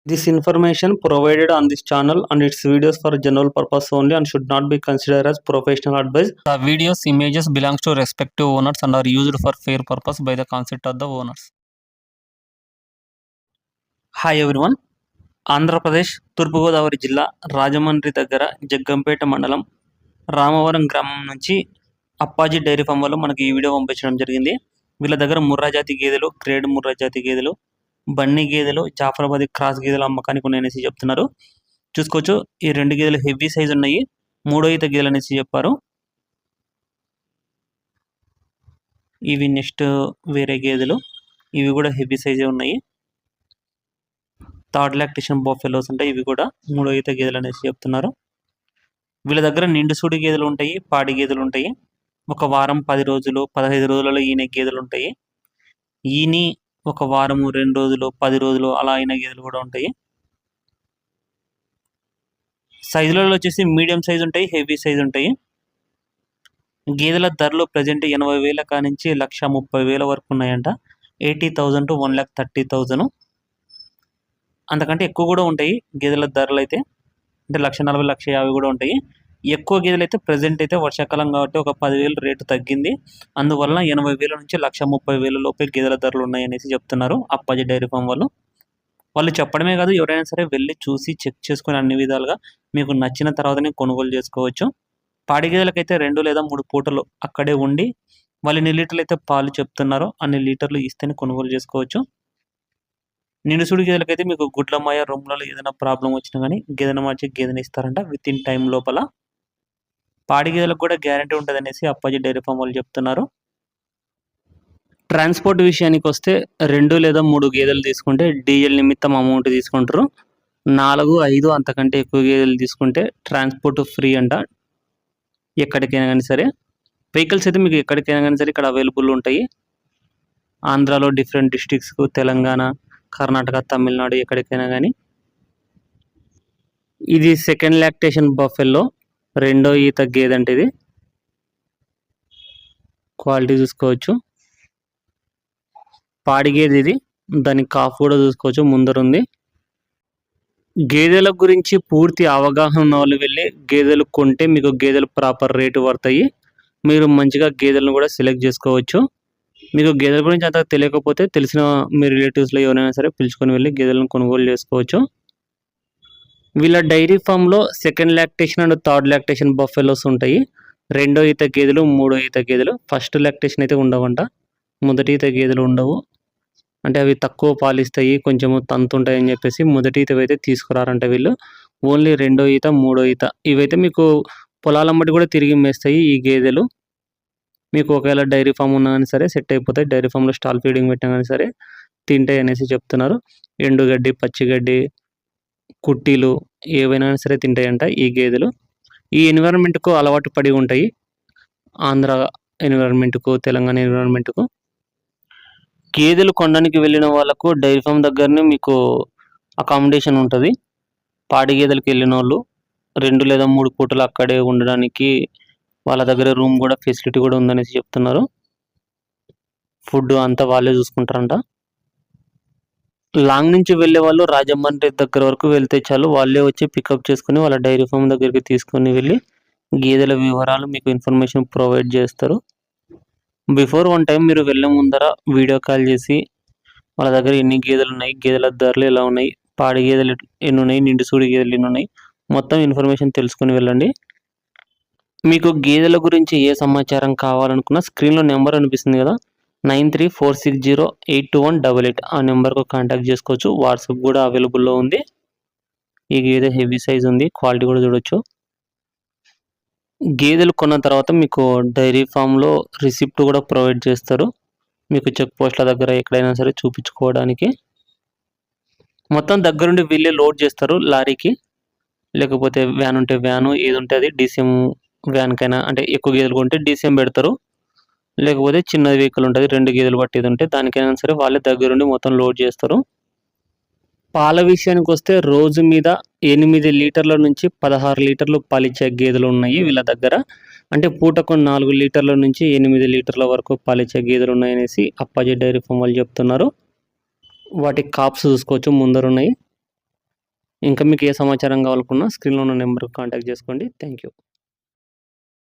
This information provided on this channel and its videos for general purpose only and should not be considered as professional advice. The videos images belongs to respective owners and are used for fair purpose by the consent of the owners. Hi everyone. Andhra Pradesh తూర్పుగోదావరి జిల్లా రాజమండ్రి దగ్గర జగ్గంపేట మండలం రామవరం గ్రామం నుంచి Appaji dairy farm వాళ్ళు మనకి ఈ video పంపించడం జరిగింది. వీళ్ళ దగ్గర ముర్రా జాతి గేదెలు, గ్రేడ్ ముర్రా జాతి గేదెలు, బన్నీ గేదెలు, జాఫరాబాద్ క్రాస్ గేదెలు అమ్మకానికి ఉన్నాయనేసి చెప్తున్నారు. చూసుకోవచ్చు, ఈ రెండు గేదెలు హెవీ సైజ్ ఉన్నాయి. మూడో ఈత గేదెలు అనేసి చెప్పారు. ఇవి నెక్స్ట్ వేరే గేదెలు, ఇవి కూడా హెవీ సైజే ఉన్నాయి. థర్డ్ లాక్టేషన్ బఫెలోస్ ఉంటాయి, ఇవి కూడా మూడో ఈత గేదెలు అనేసి చెప్తున్నారు. వీళ్ళ దగ్గర నిండు సూడి గేదెలు ఉంటాయి, పాడి గేదెలు ఉంటాయి. ఒక వారం 10 రోజులు 15 రోజులలో ఈయన గేదెలు ఉంటాయి. ఈని ఒక వారము 2 రోజులు 10 రోజులు అలా అయిన గేదెలు కూడా ఉంటాయి. సైజులలో వచ్చేసి మీడియం సైజ్ ఉంటాయి, హెవీ సైజ్ ఉంటాయి. గేదెల ధరలు ప్రజెంట్ 80,000 కానించి 1,30,000 వరకు ఉన్నాయంట. 80,000 to 1,30,000 అంతకంటే ఎక్కువ కూడా ఉంటాయి గేదెల ధరలు అయితే. అంటే 1,40,000 1,50,000 కూడా ఉంటాయి. ఎక్కువ గేదెలు అయితే ప్రజెంట్ అయితే వర్షాకాలం కాబట్టి ఒక 10,000 రేటు తగ్గింది. అందువల్ల 80,000 నుంచి 1,30,000 లోపే గేదెల ధరలు ఉన్నాయనేసి చెప్తున్నారు అప్పాజీ డైరీ ఫామ్ వాళ్ళు. వాళ్ళు చెప్పడమే కాదు, ఎవరైనా సరే వెళ్ళి చూసి చెక్ చేసుకుని అన్ని విధాలుగా మీకు నచ్చిన తర్వాతనే కొనుగోలు చేసుకోవచ్చు. పాడి గేదెలకైతే 2 లేదా 3 పూటలు అక్కడే ఉండి వాళ్ళు ఎన్ని లీటర్లు అయితే పాలు చెప్తున్నారో అన్ని లీటర్లు ఇస్తేనే కొనుగోలు చేసుకోవచ్చు. నిండుసూడి గేదెలకైతే మీకు గుడ్లమాయ రొమ్ములలో ఏదైనా ప్రాబ్లం వచ్చినా కానీ గేదెను మార్చి గేదెని ఇస్తారంట విత్ ఇన్ టైం లోపల. పాడి గేదెలకు కూడా గ్యారంటీ ఉంటుంది అనేసి అప్పాజీ డైరీ ఫామ్ వాళ్ళు చెప్తున్నారు. ట్రాన్స్పోర్ట్ విషయానికి వస్తే 2 లేదా 3 గేదెలు తీసుకుంటే డీజిల్ నిమిత్తం అమౌంట్ తీసుకుంటారు. 4, 5 అంతకంటే ఎక్కువ గేదెలు తీసుకుంటే ట్రాన్స్పోర్ట్ ఫ్రీ అంట. ఎక్కడికైనా కానీ సరే వెహికల్స్ అయితే మీకు ఎక్కడికైనా కానీ సరే ఇక్కడ అవైలబుల్ ఉంటాయి. ఆంధ్రాలో డిఫరెంట్ డిస్ట్రిక్ట్స్కు, తెలంగాణ, కర్ణాటక, తమిళనాడు ఎక్కడికైనా కానీ. ఇది సెకండ్ లాక్టేషన్ బఫెల్లో రెండో ఈత గేదె అంటే ఇది. క్వాలిటీ చూసుకోవచ్చు. పాడి గేదె ఇది, దాని కాఫ్ కూడా చూసుకోవచ్చు ముందరుంది. గేదెల గురించి పూర్తి అవగాహన ఉన్న వాళ్ళు వెళ్ళి గేదెలు కొంటే మీకు గేదెలు ప్రాపర్ రేటు పడతాయి. మీరు మంచిగా గేదెలను కూడా సెలెక్ట్ చేసుకోవచ్చు. మీకు గేదెల గురించి అంత తెలియకపోతే తెలిసిన మీ రిలేటివ్స్లో ఎవరైనా సరే పిలుచుకొని వెళ్ళి గేదెలను కొనుగోలు చేసుకోవచ్చు. వీళ్ళ డైరీ ఫామ్లో second lactation and third lactation buffaloes ఉంటాయి. రెండో ఈత గేదెలు, మూడో ఈత గేదెలు. ఫస్ట్ లాక్టేషన్ అయితే ఉండవంట, మొదటి ఈత గేదెలు ఉండవు. అంటే అవి తక్కువ పాలిస్తాయి, కొంచెము తంతుంటాయి అని చెప్పేసి మొదటి ఈత అయితే తీసుకురారంట వీళ్ళు. ఓన్లీ రెండో ఈత, మూడో ఈత ఇవైతే మీకు పొలాలమ్మటి కూడా తిరిగి మేస్తాయి ఈ గేదెలు. మీకు ఒకవేళ డైరీ ఫామ్ ఉన్నా కానీ సరే సెట్ అయిపోతాయి. డైరీ ఫామ్లో స్టాల్ ఫీడింగ్ పెట్టినా కానీ సరే తింటాయి అనేసి చెప్తున్నారు. ఎండుగడ్డి, పచ్చిగడ్డి, కుట్టీలు ఏవైనా సరే తింటాయంట ఈ గేదెలు. ఈ ఎన్విరాన్మెంట్కు అలవాటు పడి ఉంటాయి, ఆంధ్ర ఎన్విరాన్మెంట్కు, తెలంగాణ ఎన్విరాన్మెంట్కు. గేదెలు కొనడానికి వెళ్ళిన వాళ్ళకు డైరీ ఫామ్ దగ్గరనే మీకు అకామిడేషన్ ఉంటుంది. పాడి గేదెలకు వెళ్ళిన వాళ్ళు 2 లేదా 3 పూటలు అక్కడే ఉండడానికి వాళ్ళ దగ్గర రూమ్ కూడా ఫెసిలిటీ కూడా ఉందనేసి చెప్తున్నారు. ఫుడ్ అంతా వాళ్ళే చూసుకుంటారంట. లాంగ్ నుంచి వెళ్ళే వాళ్ళు రాజమండ్రి దగ్గర వరకు వెళ్తే చాలు, వాళ్ళే వచ్చి పికప్ చేసుకుని వాళ్ళ డైరీ ఫామ్ దగ్గరికి తీసుకొని వెళ్ళి గేదెల వివరాలు మీకు ఇన్ఫర్మేషన్ ప్రొవైడ్ చేస్తారు. బిఫోర్ వన్ టైం మీరు వెళ్ళే ముందర వీడియో కాల్ చేసి వాళ్ళ దగ్గర ఎన్ని గేదెలు ఉన్నాయి, గేదెల ధరలు ఎలా ఉన్నాయి, పాడి గేదెలు ఎన్ని ఉన్నాయి, నిండు సూడి గేదెలు ఎన్ని ఉన్నాయి, మొత్తం ఇన్ఫర్మేషన్ తెలుసుకొని వెళ్ళండి. మీకు గేదెల గురించి ఏ సమాచారం కావాలనుకున్నా స్క్రీన్లో నెంబర్ అనిపిస్తుంది కదా, 9346082188 ఆ నెంబర్కు కాంటాక్ట్ చేసుకోవచ్చు. వాట్సాప్ కూడా అవైలబుల్లో ఉంది. ఈ గేదె హెవీ సైజ్ ఉంది, క్వాలిటీ కూడా చూడొచ్చు. గేదెలు కొన్న తర్వాత మీకు డైరీ ఫామ్లో రిసిప్ట్ కూడా ప్రొవైడ్ చేస్తారు, మీకు చెక్ పోస్ట్ల దగ్గర ఎక్కడైనా సరే చూపించుకోవడానికి. మొత్తం దగ్గరుండి వీళ్ళే లోడ్ చేస్తారు లారీకి, లేకపోతే వ్యాన్ ఉంటే వ్యాను, ఏది ఉంటే అది. డీసీఎం వ్యాన్కైనా అంటే ఎక్కువ గేదెలు కొంటే డీసీఎం పెడతారు, లేకపోతే చిన్న వెహికల్ ఉంటుంది 2 గేదెలు పట్టేది ఉంటే దానికైనా సరే వాళ్ళే దగ్గరుండి మొత్తం లోడ్ చేస్తారు. పాల విషయానికి వస్తే రోజు మీద 8 లీటర్ల నుంచి 16 లీటర్లు పాలిచ్చే గేదెలు ఉన్నాయి వీళ్ళ దగ్గర. అంటే పూటకు 4 లీటర్ల నుంచి 8 లీటర్ల వరకు పాలిచ్చే గేదెలు ఉన్నాయనేసి అప్పాజీ డైరీ ఫామ్ వాళ్ళు చెప్తున్నారు. వాటి కాప్స్ చూసుకోవచ్చు ముందరున్నాయి. ఇంకా మీకు ఏ సమాచారం కావాలనుకున్నా స్క్రీన్‌లో ఉన్న నెంబర్‌కి కాంటాక్ట్ చేసుకోండి. Thank you.